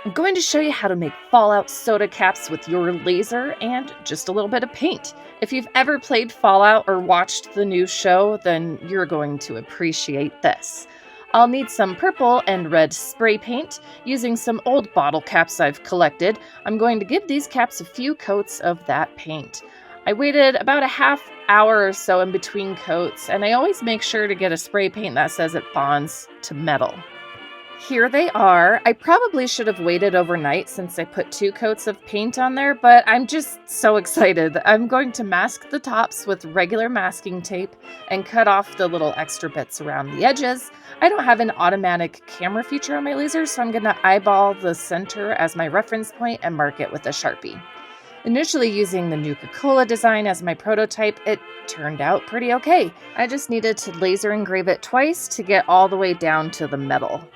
I'm going to show you how to make Fallout soda caps with your laser and just a little bit of paint. If you've ever played Fallout or watched the new show, then you're going to appreciate this. I'll need some purple and red spray paint. Using some old bottle caps I've collected, I'm going to give these caps a few coats of that paint. I waited about a half hour or so in between coats, and I always make sure to get a spray paint that says it bonds to metal. Here they are. I probably should have waited overnight since I put 2 coats of paint on there, but I'm just so excited. I'm going to mask the tops with regular masking tape and cut off the little extra bits around the edges. I don't have an automatic camera feature on my laser, so I'm going to eyeball the center as my reference point and mark it with a Sharpie. Initially using the Nuka-Cola design as my prototype, it turned out pretty okay. I just needed to laser engrave it twice to get all the way down to the metal.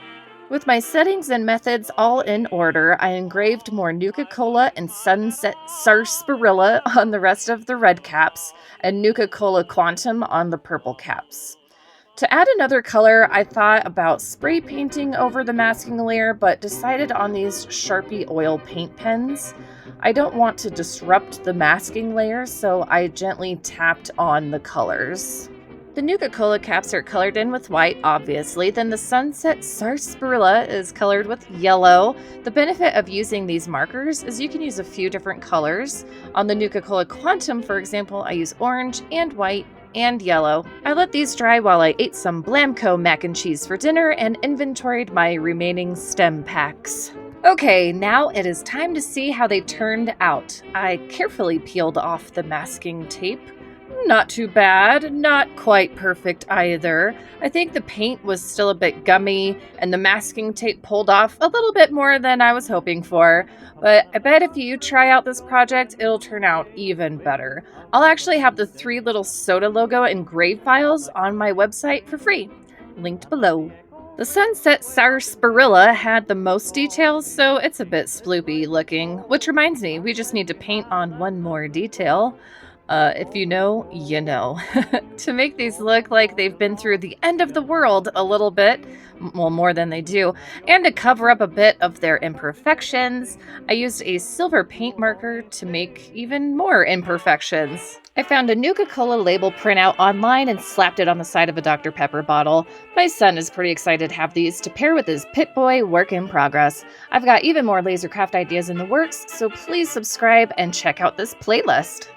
With my settings and methods all in order, I engraved more Nuka-Cola and Sunset Sarsaparilla on the rest of the red caps and Nuka-Cola Quantum on the purple caps. To add another color, I thought about spray painting over the masking layer, but decided on these Sharpie oil paint pens. I don't want to disrupt the masking layer, so I gently tapped on the colors. The Nuka-Cola caps are colored in with white, obviously. Then the Sunset Sarsaparilla is colored with yellow. The benefit of using these markers is you can use a few different colors. On the Nuka-Cola Quantum, for example, I use orange and white and yellow. I let these dry while I ate some 𝗏𝘂𝗄 mac and cheese for dinner and inventoried my remaining stem packs. Okay, now it is time to see how they turned out. I carefully peeled off the masking tape. Not too bad, not quite perfect either. I think the paint was still a bit gummy and the masking tape pulled off a little bit more than I was hoping for. But I bet if you try out this project, it'll turn out even better. I'll actually have the 3 little soda logo engraved files on my website for free, linked below. The Sunset Sarsaparilla had the most details, so it's a bit sploopy looking, which reminds me, we just need to paint on one more detail. If you know, you know. To make these look like they've been through the end of the world a little bit, well, more than they do, and to cover up a bit of their imperfections, I used a silver paint marker to make even more imperfections. I found a Nuka-Cola label printout online and slapped it on the side of a Dr. Pepper bottle. My son is pretty excited to have these to pair with his Pip-Boy work in progress. I've got even more laser craft ideas in the works, so please subscribe and check out this playlist.